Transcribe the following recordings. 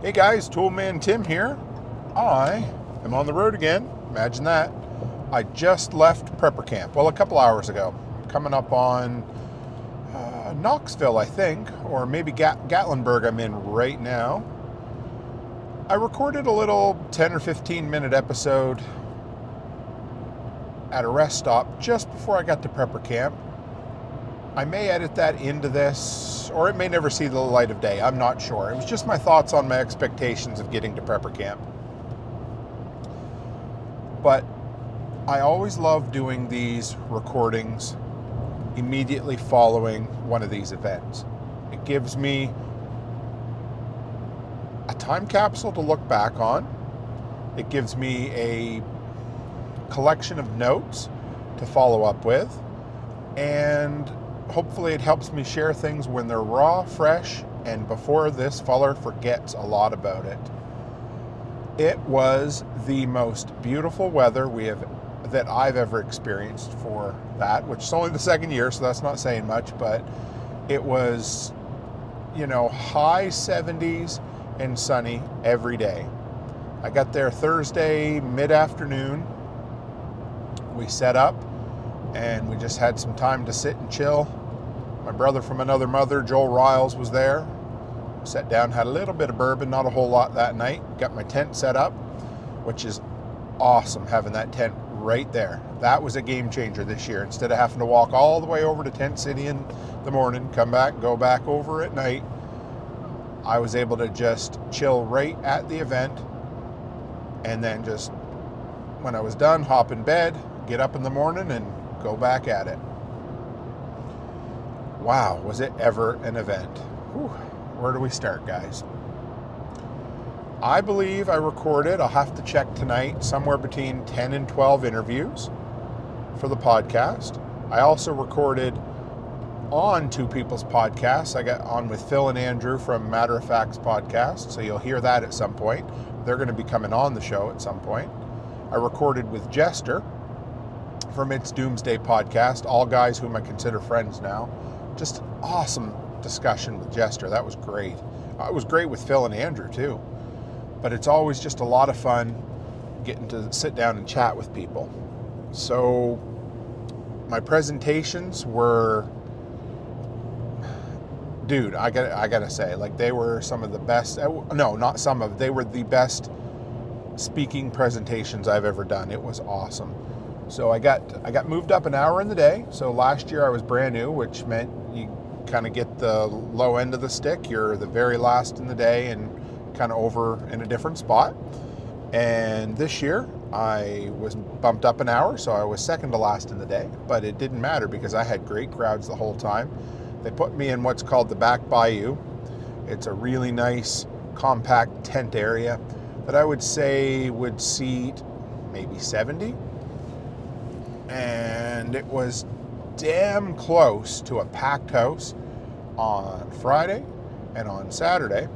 Hey guys, Toolman Tim here. I am on the road again. Imagine that. I just left prepper camp. Well, a couple hours ago. Coming up on Knoxville, I think, or maybe Gatlinburg I'm in right now. I recorded a little 10 or 15 minute episode at a rest stop just before I got to prepper camp. I may edit that into this, or it may never see the light of day. I'm not sure. It was just my thoughts on my expectations of getting to prepper camp. But I always love doing these recordings immediately following one of these events. It gives me a time capsule to look back on. It gives me a collection of notes to follow up with. And hopefully it helps me share things when they're raw, fresh, and before this feller forgets a lot about it. It was the most beautiful weather that I've ever experienced for that, which is only the second year, so that's not saying much, but it was, high 70s and sunny every day. I got there Thursday mid-afternoon. We set up and we just had some time to sit and chill. My brother from another mother, Joel Riles, was there. Sat down, had a little bit of bourbon, not a whole lot that night. Got my tent set up, which is awesome having that tent right there. That was a game changer this year. Instead of having to walk all the way over to Tent City in the morning, come back, go back over at night, I was able to just chill right at the event, and then just, when I was done, hop in bed, get up in the morning, and go back at it. Wow, was it ever an event. Whew. Where do we start, guys? I believe I recorded, I'll have to check tonight, somewhere between 10 and 12 interviews for the podcast. I also recorded on two people's podcasts. I got on with Phil and Andrew from Matter of Facts podcast, so you'll hear that at some point. They're going to be coming on the show at some point. I recorded with Jester from its Doomsday podcast, all guys whom I consider friends now. Just awesome discussion with Jester. That was great. It was great with Phil and Andrew too. But it's always just a lot of fun getting to sit down and chat with people. So my presentations were, dude, I gotta say, like, they were some of the best. No, not some of. They were the best speaking presentations I've ever done. It was awesome. So I got moved up an hour in the day. So last year I was brand new, which meant you kind of get the low end of the stick. You're the very last in the day and kind of over in a different spot. And this year I was bumped up an hour, so I was second to last in the day. But it didn't matter because I had great crowds the whole time. They put me in what's called the back bayou. It's a really nice, compact tent area that I would say would seat maybe 70. And it was damn close to a packed house on Friday and on Saturday.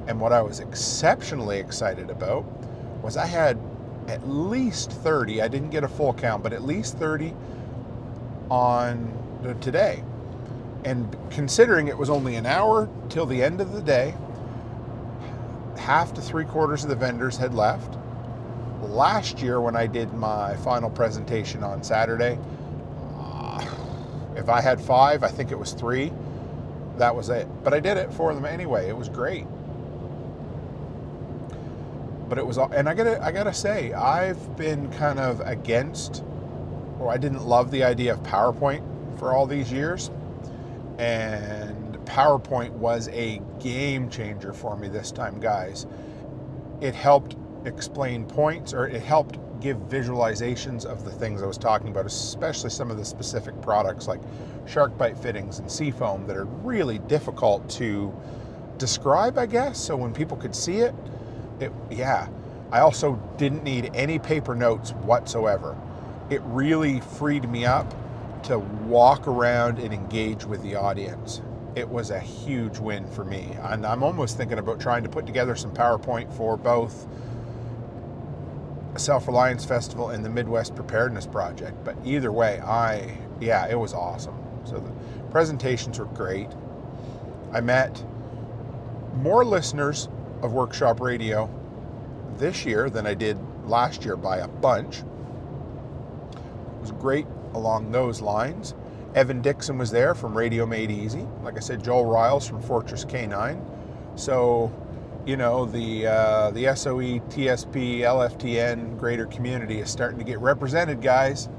And what I was exceptionally excited about was I had at least 30, I didn't get a full count, but at least 30 on today. And considering it was only an hour till the end of the day, half to 3/4 of the vendors had left. Last year when I did my final presentation on Saturday, if I had 5, I think it was 3. That was it. But I did it for them anyway. It was great. But it was, and I gotta say, I've been kind of against, or I didn't love the idea of PowerPoint for all these years. And PowerPoint was a game changer for me this time, guys. It helped explain points, or it helped give visualizations of the things I was talking about, especially some of the specific products like shark bite fittings and seafoam that are really difficult to describe, I guess. So when people could see it, I also didn't need any paper notes whatsoever. It really freed me up to walk around and engage with the audience. It was a huge win for me. And I'm almost thinking about trying to put together some PowerPoint for both Self-Reliance Festival and the Midwest Preparedness Project. But either way, it was awesome. So the presentations were great. I met more listeners of workshop radio this year than I did last year by a bunch. It was great along those lines. Evan Dixon was there from Radio Made Easy. Like I said, Joel Riles from Fortress K9. So, you know, the SOE, TSP, LFTN greater community is starting to get represented, guys.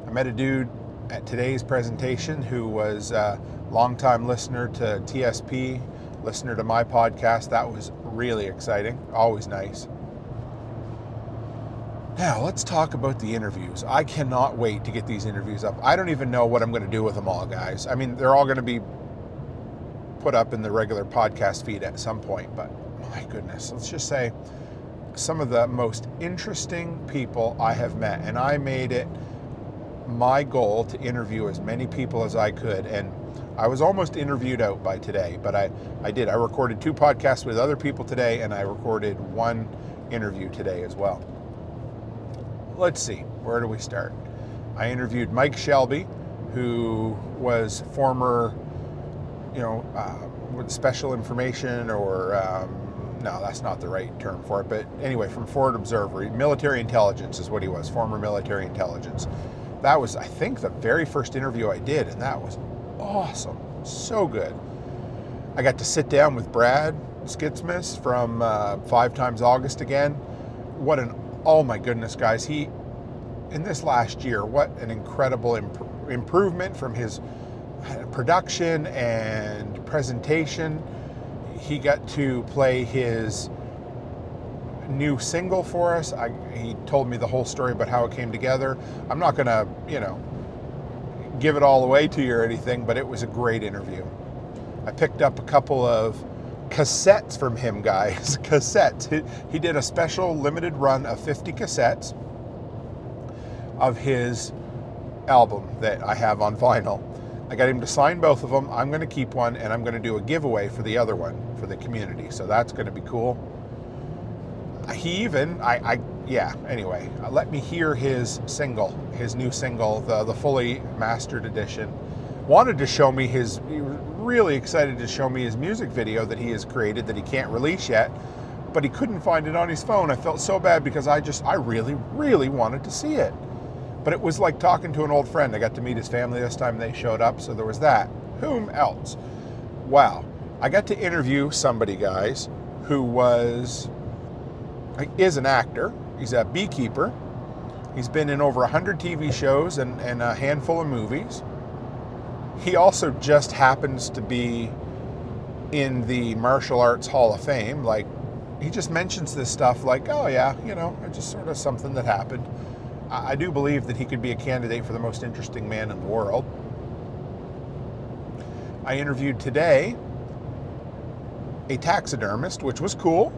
I met a dude at today's presentation who was a longtime listener to TSP, listener to my podcast. That was really exciting. Always nice. Now, let's talk about the interviews. I cannot wait to get these interviews up. I don't even know what I'm going to do with them all, guys. I mean, they're all going to be put up in the regular podcast feed at some point, but my goodness, let's just say some of the most interesting people I have met, and I made it my goal to interview as many people as I could, and I was almost interviewed out by today, but I did. I recorded 2 podcasts with other people today, and I recorded 1 interview today as well. Let's see, where do we start? I interviewed Mike Shelby, who was former, with special information, or no, that's not the right term for it, but anyway, from Forward Observer. Military intelligence is what he was, former military intelligence. That was, I think, the very first interview I did, and that was awesome, so good. I got to sit down with Brad Skitsmith from 5 Times August again. Oh my goodness, guys, he, in this last year, what an incredible improvement from his production and presentation. He got to play his new single for us. He told me the whole story about how it came together. I'm not going to, give it all away to you or anything, but it was a great interview. I picked up a couple of cassettes from him, guys. Cassettes. He did a special limited run of 50 cassettes of his album that I have on vinyl. I got him to sign both of them. I'm going to keep one, and I'm going to do a giveaway for the other one for the community. So that's going to be cool. He even, anyway, let me hear his single, his new single, the fully mastered edition. Wanted to show me he was really excited to show me his music video that he has created that he can't release yet, but he couldn't find it on his phone. I felt so bad because I really, really wanted to see it. But it was like talking to an old friend. I got to meet his family this time. They showed up, so there was that. Whom else? Wow. I got to interview somebody, guys, who is an actor. He's a beekeeper. He's been in over 100 TV shows and a handful of movies. He also just happens to be in the Martial Arts Hall of Fame. Like, he just mentions this stuff like, oh yeah, it's just sort of something that happened. I do believe that he could be a candidate for the most interesting man in the world. I interviewed today a taxidermist, which was cool.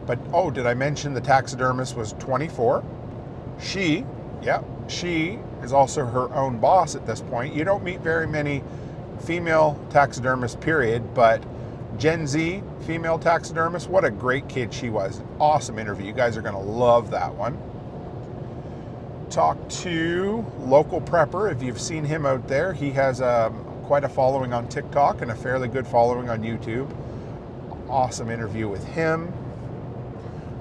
But, did I mention the taxidermist was 24? She is also her own boss at this point. You don't meet very many female taxidermists, period, but Gen Z female taxidermist, what a great kid she was. Awesome interview. You guys are going to love that one. Talked to Local Prepper. If you've seen him out there, he has quite a following on TikTok and a fairly good following on YouTube. Awesome interview with him.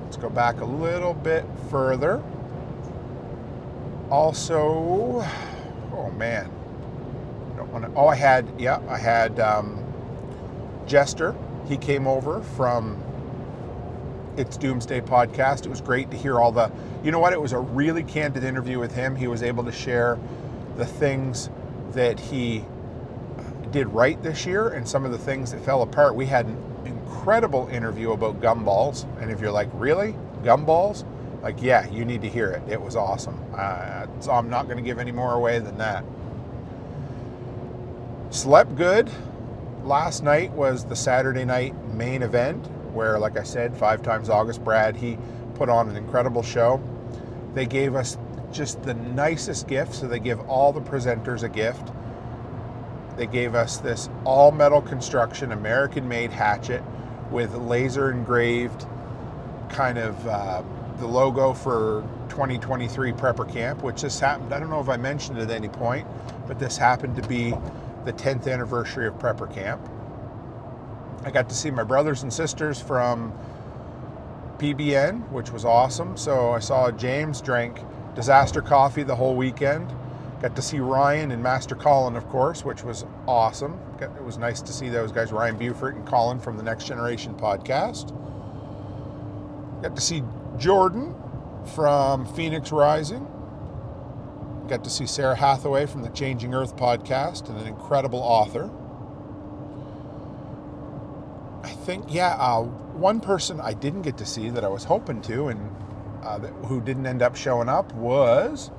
Let's go back a little bit further. Also, oh man, I had Jester. He came over from It's Doomsday podcast. It was great to hear all the, it was a really candid interview with him. He was able to share the things that he did right this year and some of the things that fell apart. We had an incredible interview about gumballs, and if you're like, really? Gumballs? Like, yeah, you need to hear it. It was awesome. So I'm not going to give any more away than that. Slept good. Last night was the Saturday night main event where, like I said, 5 Times August, Brad, he put on an incredible show. They gave us just the nicest gift, so they give all the presenters a gift. They gave us this all-metal construction, American-made hatchet with laser engraved kind of the logo for 2023 Prepper Camp, which just happened, I don't know if I mentioned it at any point, but this happened to be the 10th anniversary of Prepper Camp. I got to see my brothers and sisters from PBN, which was awesome. So I saw James drank Disaster Coffee the whole weekend. Got to see Ryan and Master Colin, of course, which was awesome. It was nice to see those guys, Ryan Buford and Colin from the Next Generation podcast. Got to see Jordan from Phoenix Rising. Got to see Sarah Hathaway from the Changing Earth podcast, and an incredible author. I think, one person I didn't get to see that I was hoping to, and who didn't end up showing up, was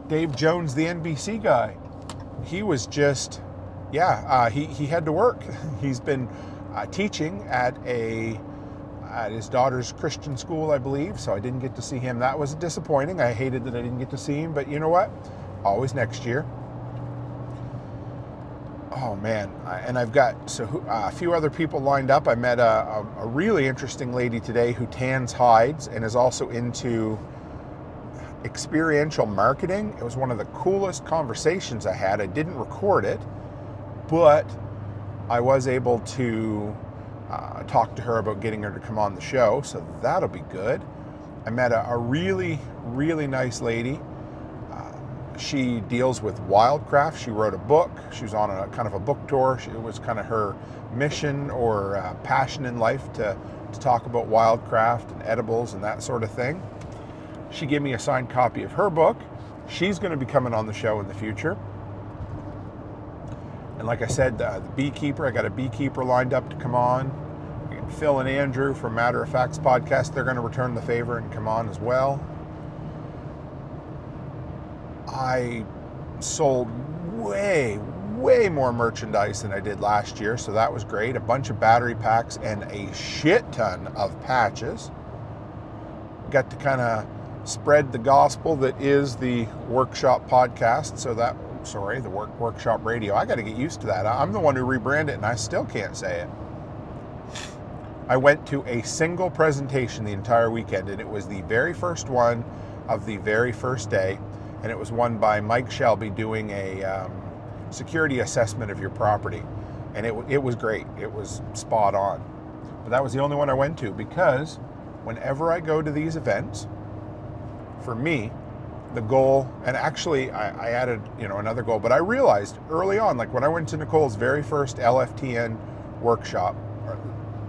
Dave Jones, the NBC guy. He was just, he had to work. He's been teaching at his daughter's Christian school, I believe, so I didn't get to see him. That was disappointing. I hated that I didn't get to see him, but you know what? Always next year. Oh man, and I've got a few other people lined up. I met a really interesting lady today who tans hides and is also into experiential marketing. It was one of the coolest conversations I had. I didn't record it, but I was able to talk to her about getting her to come on the show, so that'll be good. I met a really, really nice lady. She deals with wildcraft. She wrote a book. She was on a kind of a book tour. It was kind of her mission or passion in life to talk about wildcraft and edibles and that sort of thing. She gave me a signed copy of her book. She's going to be coming on the show in the future. And like I said, the beekeeper, I got a beekeeper lined up to come on. Phil and Andrew from Matter of Facts podcast, they're going to return the favor and come on as well. I sold way more merchandise than I did last year, so that was great. A bunch of battery packs and a shit ton of patches. Got to kind of spread the gospel that is the Workshop podcast, the Workshop Radio. I got to get used to that. I'm the one who rebranded it, and I still can't say it. I went to a single presentation the entire weekend, and it was the very first one of the very first day, and it was one by Mike Shelby doing a security assessment of your property, and it was great. It was spot on. But that was the only one I went to, because whenever I go to these events, for me, the goal, and actually I added another goal, but I realized early on, like when I went to Nicole's very first LFTN workshop,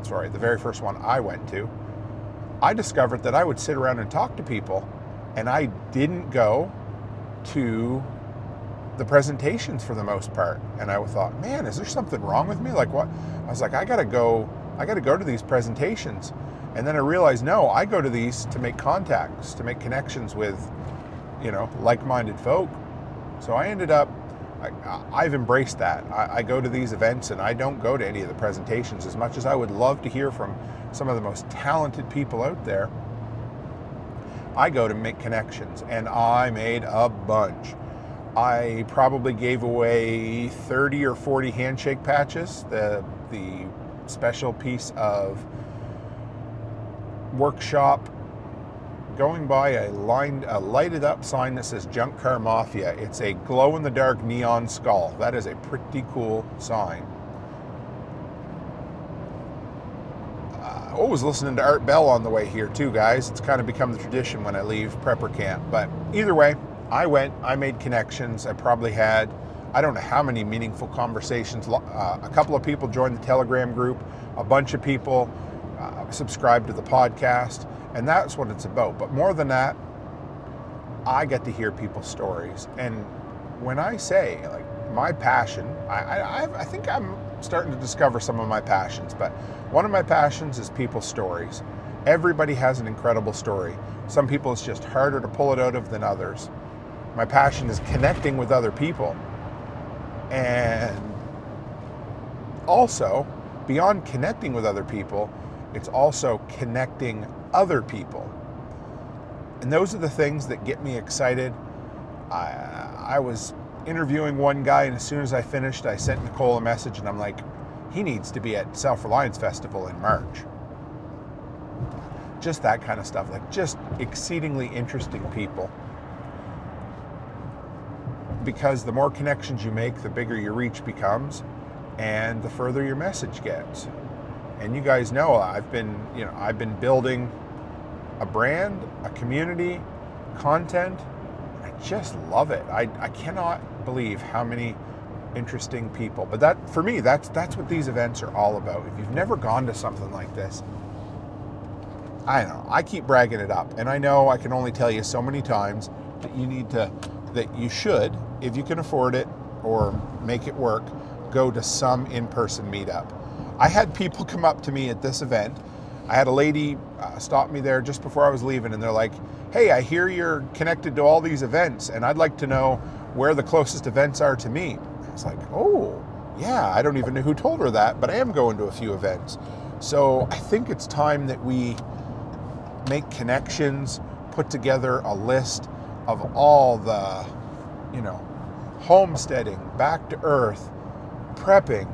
the very first one I went to, I discovered that I would sit around and talk to people, and I didn't go to the presentations for the most part. And I thought, man, is there something wrong with me? Like what? I was like, I gotta go to these presentations. And then I realized, no, I go to these to make contacts, to make connections with, like-minded folk. So I ended up, I've embraced that. I go to these events and I don't go to any of the presentations. As much as I would love to hear from some of the most talented people out there, I go to make connections, and I made a bunch. I probably gave away 30 or 40 handshake patches, the special piece of Workshop, going by a lighted up sign that says Junk Car Mafia. It's a glow-in-the-dark neon skull. That is a pretty cool sign. Always listening to Art Bell on the way here too, guys. It's kind of become the tradition when I leave prepper camp. But either way, I went, I made connections. I probably had, I don't know how many meaningful conversations. A couple of people joined the Telegram group. A bunch of people subscribed to the podcast. And that's what it's about. But more than that, I get to hear people's stories. And when I say, like, my passion, I think I'm starting to discover some of my passions. But one of my passions is people's stories. Everybody has an incredible story. Some people it's just harder to pull it out of than others. My passion is connecting with other people. And also, beyond connecting with other people, it's also connecting other people. And those are the things that get me excited. I was interviewing one guy, and as soon as I finished, I sent Nicole a message, and I'm like, he needs to be at Self-Reliance Festival in March. Just that kind of stuff, like just exceedingly interesting people. Because the more connections you make, the bigger your reach becomes, and the further your message gets. And you guys know I've been building a brand, a community, content. I just love it. I cannot believe how many interesting people. But that, for me, that's what these events are all about. If you've never gone to something like this, I don't know, I keep bragging it up, and I know I can only tell you so many times that you should, if you can afford it or make it work, go to some in-person meetup. I had people come up to me at this event. I had a lady stop me there just before I was leaving, and they're like, hey, I hear you're connected to all these events, and I'd like to know where the closest events are to me. I was like, oh, yeah, I don't even know who told her that, but I am going to a few events. So I think it's time that we make connections, put together a list of all the, homesteading, back to earth, prepping,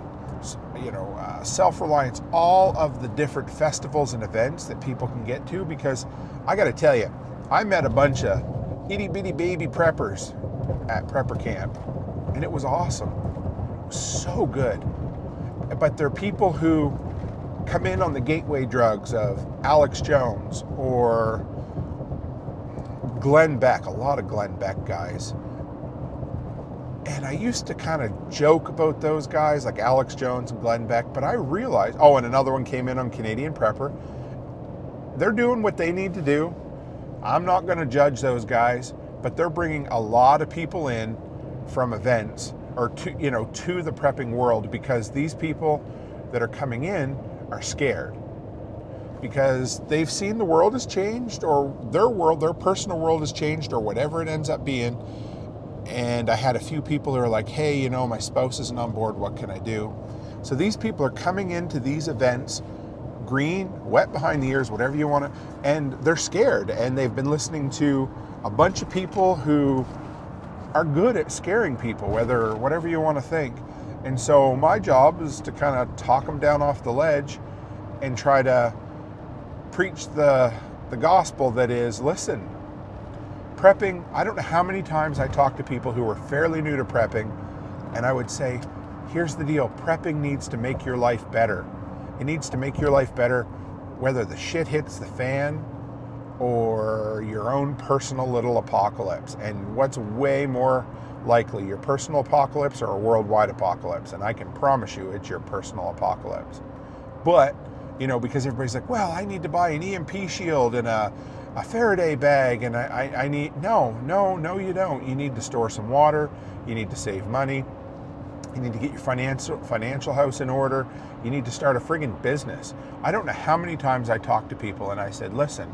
self-reliance, all of the different festivals and events that people can get to, because I got to tell you, I met a bunch of itty-bitty baby preppers at prepper camp, and it was awesome. It was so good. But they're people who come in on the gateway drugs of Alex Jones or Glenn Beck, a lot of Glenn Beck guys. And I used to kind of joke about those guys like Alex Jones and Glenn Beck, but I realized, and another one came in on Canadian Prepper. They're doing what they need to do. I'm not going to judge those guys, but they're bringing a lot of people in from events or to the prepping world, because these people that are coming in are scared because they've seen the world has changed, or their personal world has changed, or whatever it ends up being. And I had a few people who are like, hey, my spouse isn't on board, what can I do? So these people are coming into these events green, wet behind the ears, whatever you want to, and they're scared, and they've been listening to a bunch of people who are good at scaring people, whatever you want to think. And so my job is to kind of talk them down off the ledge and try to preach the gospel that is, listen, prepping, I don't know how many times I talk to people who are fairly new to prepping, and I would say, here's the deal, prepping needs to make your life better. It needs to make your life better whether the shit hits the fan or your own personal little apocalypse. And what's way more likely, your personal apocalypse or a worldwide apocalypse? And I can promise you it's your personal apocalypse. But, because everybody's like, well, I need to buy an EMP shield and a Faraday bag, and I need, no, you don't. You need to store some water. You need to save money. You need to get your financial house in order. You need to start a friggin' business. I don't know how many times I talked to people and I said, listen,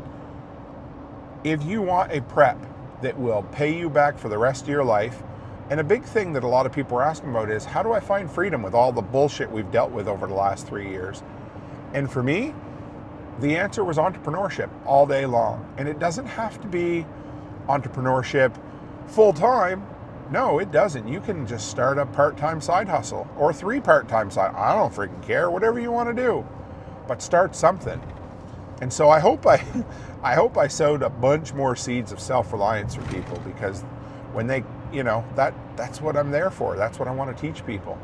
if you want a prep that will pay you back for the rest of your life, and a big thing that a lot of people are asking about is, how do I find freedom with all the bullshit we've dealt with over the last 3 years? And for me, the answer was entrepreneurship all day long. And it doesn't have to be entrepreneurship full time. No, it doesn't. You can just start a part-time side hustle or 3 part-time side. I don't freaking care, whatever you want to do, but start something. And so I hope I sowed a bunch more seeds of self-reliance for people, because when they, that's what I'm there for. That's what I want to teach people.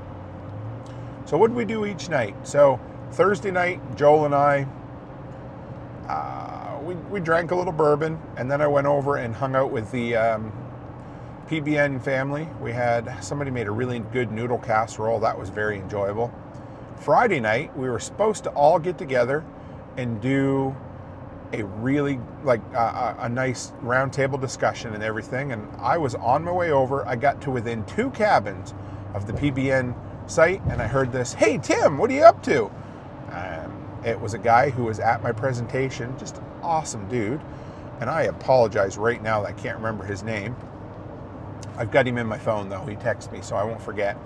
So what do we do each night? So Thursday night, Joel and I, we drank a little bourbon, and then I went over and hung out with the PBN family. We had somebody made a really good noodle casserole. That was very enjoyable. Friday night, we were supposed to all get together and do a really a nice roundtable discussion and everything. And I was on my way over. I got to within 2 cabins of the PBN site, and I heard this, "Hey Tim, what are you up to?" It was a guy who was at my presentation, just an awesome dude. And I apologize right now that I can't remember his name. I've got him in my phone though. He texted me, so I won't forget.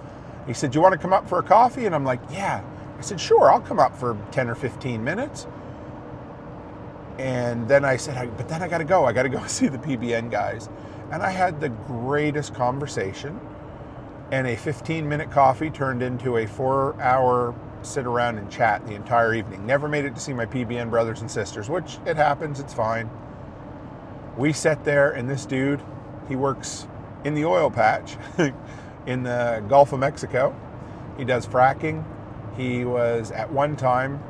He said, "You want to come up for a coffee?" And I'm like, "Yeah." I said, "Sure, I'll come up for 10 or 15 minutes. And then I said, but then I got to go. I got to go see the PBN guys. And I had the greatest conversation. And a 15-minute coffee turned into a 4-hour sit around and chat the entire evening. Never made it to see my PBN brothers and sisters, which it happens, it's fine. We sat there, and this dude, he works in the oil patch in the Gulf of Mexico. He does fracking. He was at one time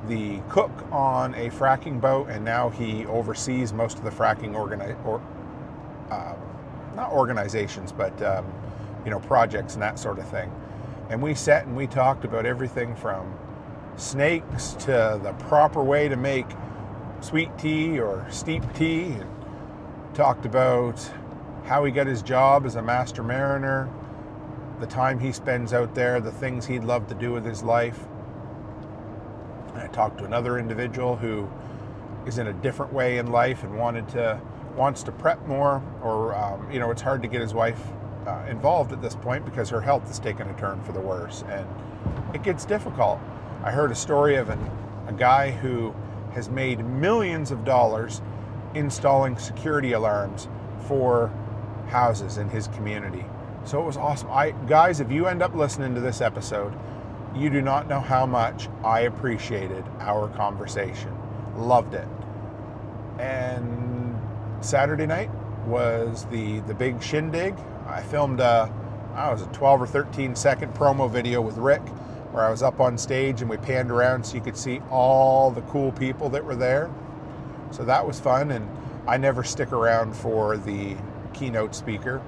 the cook on a fracking boat, and now he oversees most of the fracking not organizations, but projects and that sort of thing. And we sat and we talked about everything from snakes to the proper way to make sweet tea or steep tea, and talked about how he got his job as a master mariner, the time he spends out there, the things he'd love to do with his life. And I talked to another individual who is in a different way in life and wants to prep more, or it's hard to get his wife involved at this point because her health has taken a turn for the worse, and it gets difficult. I heard a story of a guy who has made millions of dollars installing security alarms for houses in his community. So it was awesome. Guys, if you end up listening to this episode, you do not know how much I appreciated our conversation. Loved it. And Saturday night was the big shindig. I filmed a 12 or 13 second promo video with Rick, where I was up on stage and we panned around so you could see all the cool people that were there. So that was fun, and I never stick around for the keynote speaker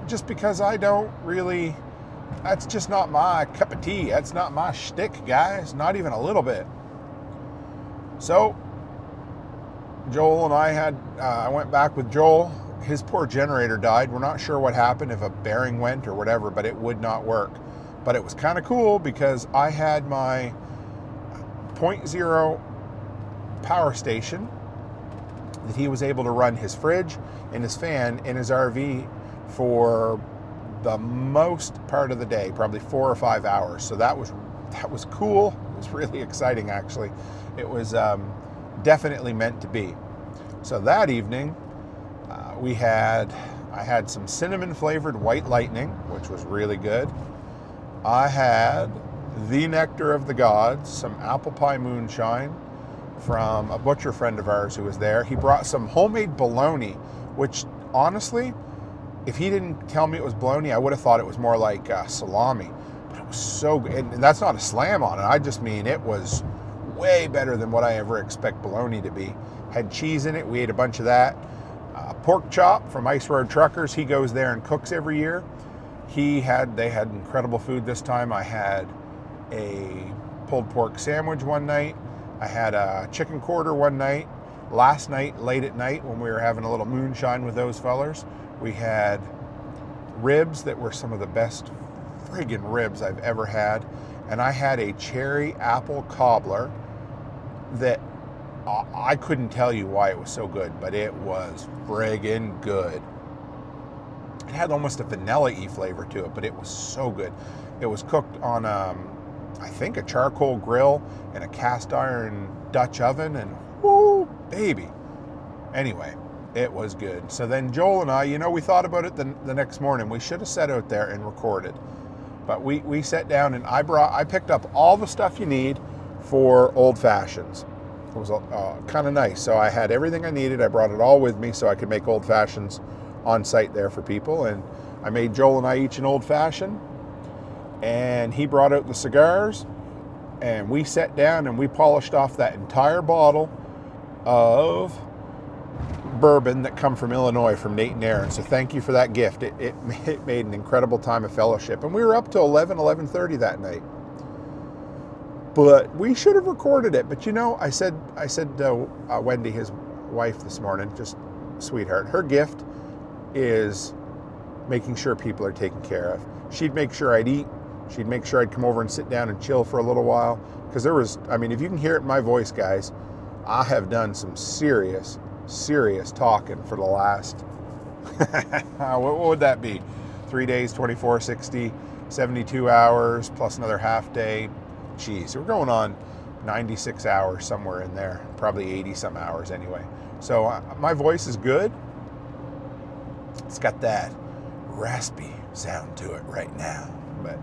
just because that's just not my cup of tea. That's not my shtick, guys, not even a little bit. So Joel and I went back with Joel. His poor generator died. We're not sure what happened, if a bearing went or whatever, but it would not work. But it was kind of cool because I had my 0.0 power station that he was able to run his fridge and his fan in his RV for the most part of the day, probably 4 or 5 hours. So that was cool. It was really exciting, actually. It was definitely meant to be. So that evening, I had some cinnamon flavored white lightning, which was really good. I had the nectar of the gods, some apple pie moonshine from a butcher friend of ours who was there. He brought some homemade bologna, which honestly, if he didn't tell me it was bologna, I would have thought it was more like salami. But it was so good. And that's not a slam on it. I just mean it was way better than what I ever expect bologna to be. Had cheese in it. We ate a bunch of that. Pork chop from Ice Road Truckers. He goes there and cooks every year. They had incredible food this time. I had a pulled pork sandwich one night. I had a chicken quarter one night. Last night, late at night, when we were having a little moonshine with those fellers, we had ribs that were some of the best friggin' ribs I've ever had. And I had a cherry apple cobbler that I couldn't tell you why it was so good, but it was friggin' good. It had almost a vanilla-y flavor to it, but it was so good. It was cooked on, I think, a charcoal grill and a cast iron Dutch oven, and whoo, baby. Anyway, it was good. So then Joel and I, we thought about it the next morning. We should have sat out there and recorded. But we sat down and I picked up all the stuff you need for old fashions. It was kind of nice. So I had everything I needed. I brought it all with me so I could make old fashions on site there for people. And I made Joel and I each an old fashioned. And he brought out the cigars. And we sat down and we polished off that entire bottle of bourbon that come from Illinois, from Nate and Aaron. So thank you for that gift. It made an incredible time of fellowship. And we were up till 11:30 that night. But we should have recorded it. But I said to Wendy, his wife, this morning, just sweetheart, her gift is making sure people are taken care of. She'd make sure I'd eat. She'd make sure I'd come over and sit down and chill for a little while. Because if you can hear it in my voice, guys, I have done some serious talking for the last, what would that be? 3 days, 24, 60, 72 hours, plus another half day. Geez, we're going on 96 hours, somewhere in there, probably 80 some hours anyway. So my voice is good. It's got that raspy sound to it right now, but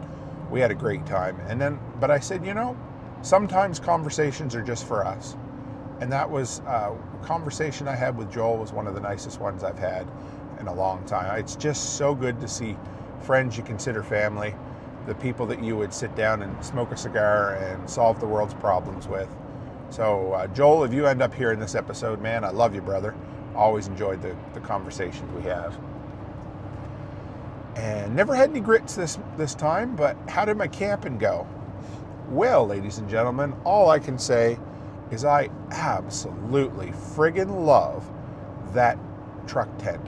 we had a great time. But I said, sometimes conversations are just for us. And that was a conversation I had with Joel was one of the nicest ones I've had in a long time. It's just so good to see friends you consider family, the people that you would sit down and smoke a cigar and solve the world's problems with. So Joel, if you end up hearing this episode, man, I love you, brother. Always enjoyed the conversations we have. And never had any grits this time, but how did my camping go? Well, ladies and gentlemen, all I can say is I absolutely friggin' love that truck tent.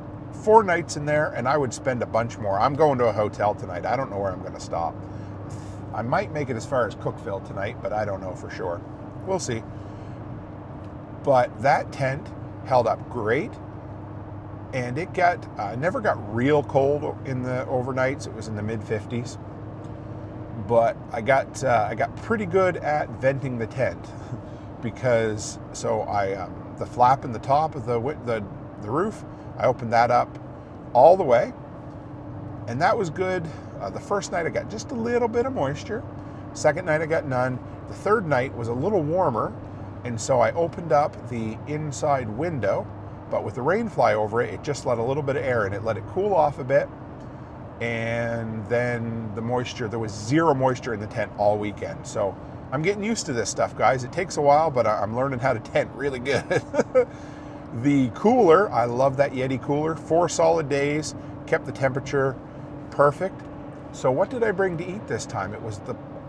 4 nights in there, and I would spend a bunch more. I'm going to a hotel tonight. I don't know where I'm going to stop. I might make it as far as Cookville tonight, but I don't know for sure. We'll see. But that tent held up great, and it never got real cold in the overnights. It was in the mid-50s. But I got pretty good at venting the tent because the flap in the top of the roof, I opened that up all the way, and that was good. The first night I got just a little bit of moisture. Second night I got none. The third night was a little warmer, and so I opened up the inside window, but with the rain fly over it, it just let a little bit of air in it, let it cool off a bit. And then there was zero moisture in the tent all weekend. So I'm getting used to this stuff, guys. It takes a while, but I'm learning how to tent really good. The cooler, I love that Yeti cooler. 4 solid days, kept the temperature perfect. So what did I bring to eat this time? It was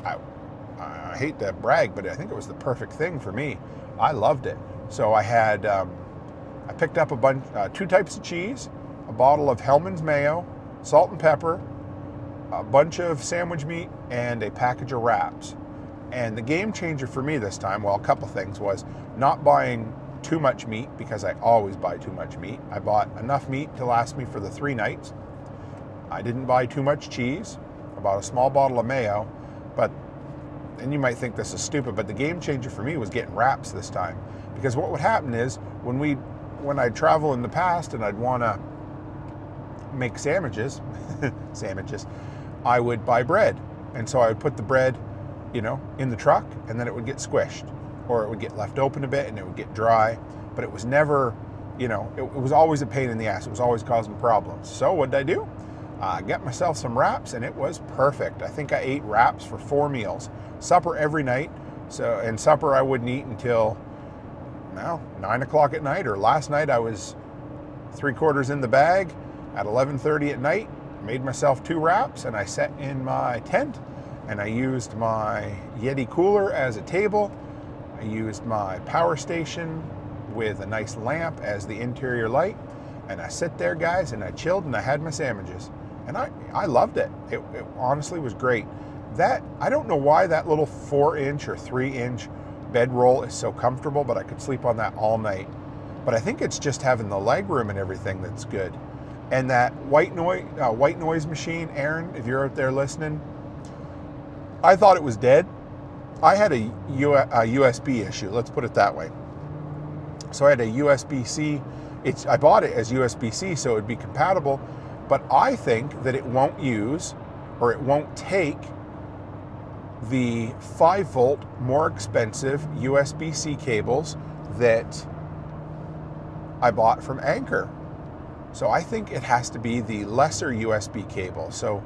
I hate to brag, but I think it was the perfect thing for me. I loved it. So I had, I picked up 2 types of cheese, a bottle of Hellman's mayo, salt and pepper, a bunch of sandwich meat, and a package of wraps. And the game changer for me this time, well, a couple things, was not buying too much meat, because I always buy too much meat. I bought enough meat to last me for the 3 nights. I didn't buy too much cheese. I bought a small bottle of mayo, and you might think this is stupid, but the game changer for me was getting wraps this time. Because what would happen is, when I'd travel in the past and I'd want to make sandwiches, I would buy bread. And so I would put the bread, in the truck, and then it would get squished, or it would get left open a bit and it would get dry. But it was never, it was always a pain in the ass. It was always causing problems. So what did I do? I got myself some wraps, and it was perfect. I think I ate wraps for 4 meals. Supper every night. And supper I wouldn't eat until 9 o'clock at night, or last night I was 3/4 in the bag at 11:30 at night. Made myself 2 wraps, and I sat in my tent, and I used my Yeti cooler as a table. I used my power station with a nice lamp as the interior light, and I sit there, guys, and I chilled, and I had my sandwiches, and I loved it. It honestly was great. I don't know why that little 4-inch or 3-inch bedroll is so comfortable, but I could sleep on that all night. But I think it's just having the leg room and everything that's good. And that white noise machine, Aaron, if you're out there listening, I thought it was dead. I had a USB issue, let's put it that way. So I had a USB-C. I bought it as USB-C, so it would be compatible, but I think that it won't take the 5-volt, more expensive USB-C cables that I bought from Anchor. So I think it has to be the lesser USB cable. So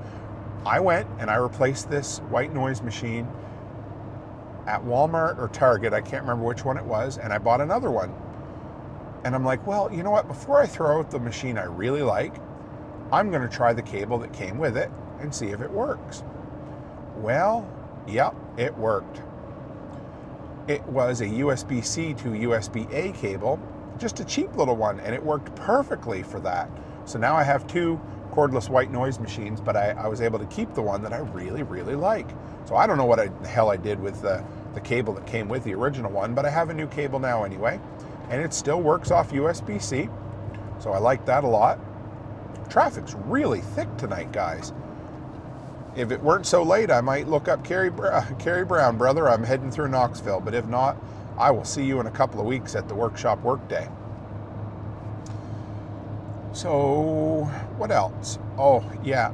I went and I replaced this white noise machine at Walmart or Target, I can't remember which one it was, and I bought another one. And I'm like, well, you know what? Before I throw out the machine I really like, I'm going to try the cable that came with it and see if it works. Well, yep, it worked. It was a USB-C to USB-A cable, just a cheap little one, and it worked perfectly for that. So now I have 2 cordless white noise machines, but I was able to keep the one that I really, really like. So I don't know what the hell I did with the cable that came with the original one, but I have a new cable now anyway, and it still works off USB-C, so I like that a lot. Traffic's really thick tonight, guys. If it weren't so late, I might look up Carrie Brown, brother. I'm heading through Knoxville, but if not, I will see you in a couple of weeks at the workshop workday. So what else? Oh yeah,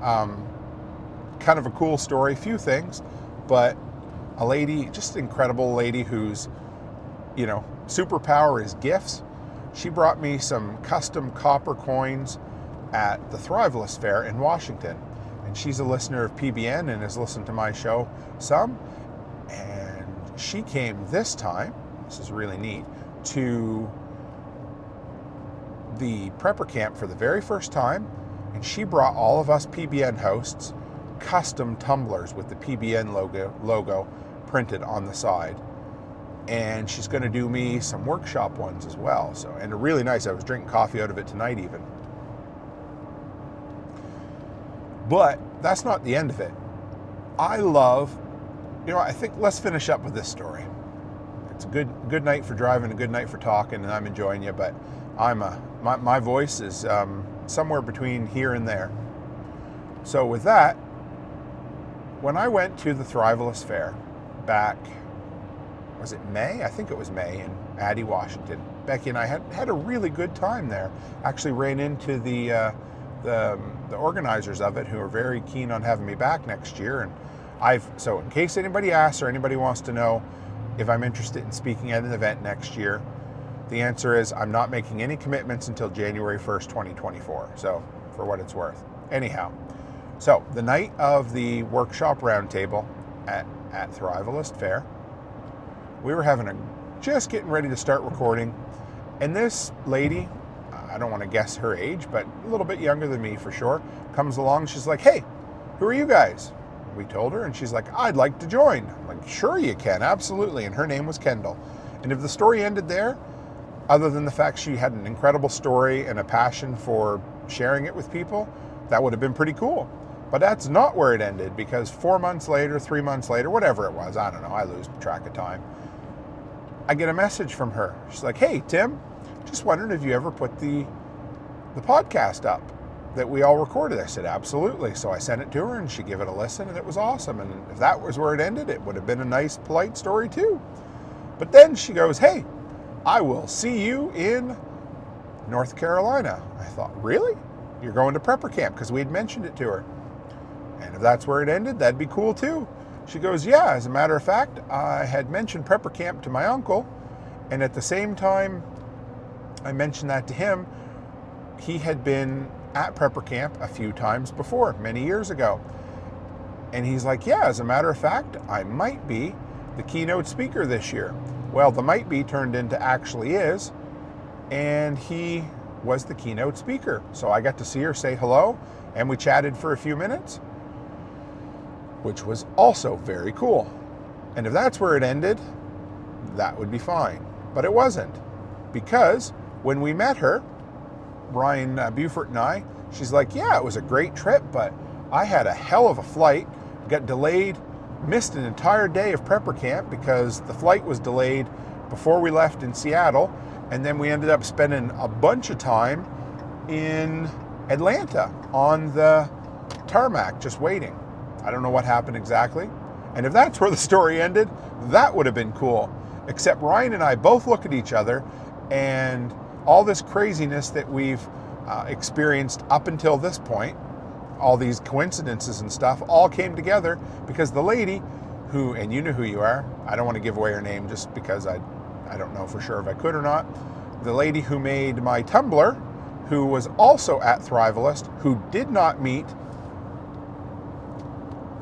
kind of a cool story, few things, but a lady, just an incredible lady whose, superpower is gifts. She brought me some custom copper coins at the Thriveless Fair in Washington. And she's a listener of PBN and has listened to my show some. And she came this time this is really neat, to the prepper camp for the very first time, and she brought all of us PBN hosts custom tumblers with the PBN logo printed on the side. And she's going to do me some workshop ones as well. So, and they're really nice. I was drinking coffee out of it tonight even. But that's not the end of it. I love, I think let's finish up with this story. It's a good night for driving, a good night for talking, and I'm enjoying you, but my voice is somewhere between here and there. So with that, when I went to the Thrivalist Fair back, was it May? I think it was May in Addie, Washington. Becky and I had a really good time there. Actually ran into the organizers of it, who are very keen on having me back next year. And so in case anybody asks or anybody wants to know if I'm interested in speaking at an event next year, the answer is I'm not making any commitments until January 1st, 2024. So for what it's worth. Anyhow, so the night of the workshop roundtable at Thrivalist Fair, we were just getting ready to start recording, and this lady, I don't want to guess her age, but a little bit younger than me for sure, comes along. She's like, "Hey, who are you guys?" We told her, and she's like, "I'd like to join." I'm like, "Sure you can, absolutely." And her name was Kendall. And if the story ended there, other than the fact she had an incredible story and a passion for sharing it with people, that would have been pretty cool. But that's not where it ended, because 4 months later, 3 months later, whatever it was, I don't know, I lose track of time, I get a message from her. She's like, "Hey, Tim, just wondering if you ever put the podcast up that we all recorded." I said, "Absolutely." So I sent it to her, and she gave it a listen, and it was awesome. And if that was where it ended, it would have been a nice, polite story too. But then she goes, "Hey, I will see you in North Carolina." I thought, "Really? You're going to prepper camp?" Because we had mentioned it to her. And if that's where it ended, that'd be cool too. She goes, "Yeah, as a matter of fact, I had mentioned prepper camp to my uncle, and at the same time I mentioned that to him, he had been at prepper camp a few times before, many years ago. And he's like, yeah, as a matter of fact, I might be the keynote speaker this year." Well, the might be turned into actually is, and he was the keynote speaker. So I got to see her, say hello, and we chatted for a few minutes, which was also very cool. And if that's where it ended, that would be fine. But it wasn't, because when we met her, Ryan Buford and I, she's like, "Yeah, it was a great trip, but I had a hell of a flight, got delayed, missed an entire day of prepper camp because the flight was delayed before we left in Seattle, and then we ended up spending a bunch of time in Atlanta on the tarmac just waiting." I don't know what happened exactly. And if that's where the story ended, that would have been cool. Except Ryan and I both look at each other, and all this craziness that we've experienced up until this point, all these coincidences and stuff, all came together because the lady who, and you know who you are, I don't want to give away her name just because I don't know for sure if I could or not, the lady who made my tumbler, who was also at Thrivalist, who did not meet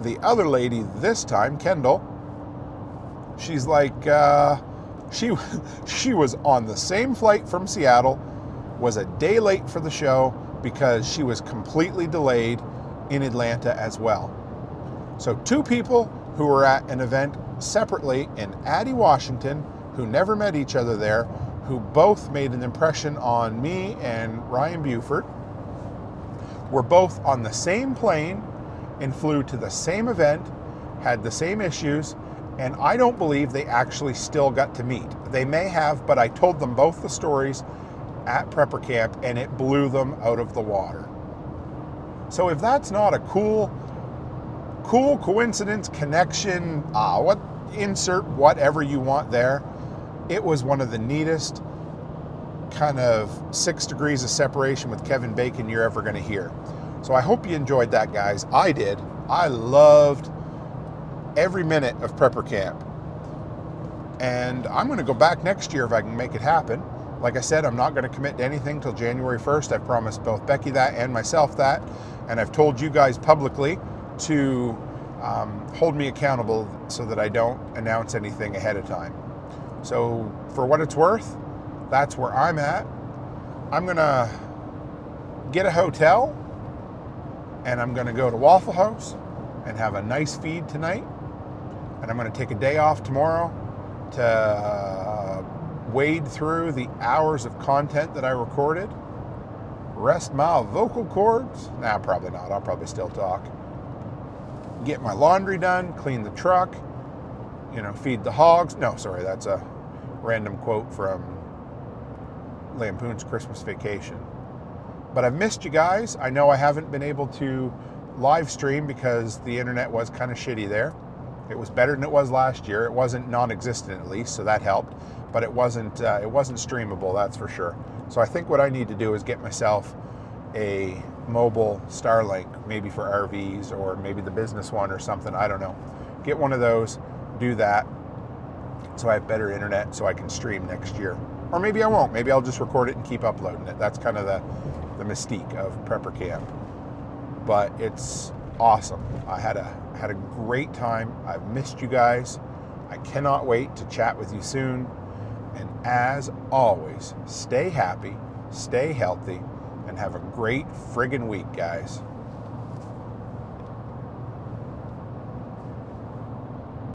the other lady this time, Kendall. She's like, she was on the same flight from Seattle, was a day late for the show because she was completely delayed in Atlanta as well. So 2 people who were at an event separately in Addie, Washington, who never met each other there, who both made an impression on me and Ryan Buford, were both on the same plane and flew to the same event, had the same issues, and I don't believe they actually still got to meet. They may have, but I told them both the stories at prepper camp, and it blew them out of the water. So if that's not a cool coincidence, connection, insert whatever you want there, it was one of the neatest kind of 6 degrees of separation with Kevin Bacon you're ever going to hear. So I hope you enjoyed that, guys. I did. I loved every minute of prepper camp. And I'm going to go back next year if I can make it happen. Like I said, I'm not going to commit to anything till January 1st. I promised both Becky that and myself that. And I've told you guys publicly to hold me accountable so that I don't announce anything ahead of time. So for what it's worth, that's where I'm at. I'm gonna get a hotel and I'm gonna go to Waffle House and have a nice feed tonight. And I'm gonna take a day off tomorrow to wade through the hours of content that I recorded. Rest my vocal cords. Nah, probably not. I'll probably still talk. Get my laundry done, clean the truck, feed the hogs. No, sorry, that's a random quote from Lampoon's Christmas Vacation. But I've missed you guys. I know I haven't been able to live stream because the internet was kind of shitty there. It was better than it was last year. It wasn't non-existent at least, so that helped. But it wasn't streamable, that's for sure. So I think what I need to do is get myself a mobile Starlink, maybe for RVs or maybe the business one or something. I don't know. Get one of those, do that, so I have better internet so I can stream next year. Or maybe I won't. Maybe I'll just record it and keep uploading it. That's kind of the mystique of Prepper Camp. But it's awesome. I had a great time. I've missed you guys. I cannot wait to chat with you soon. And as always, stay happy, stay healthy, and have a great friggin' week, guys.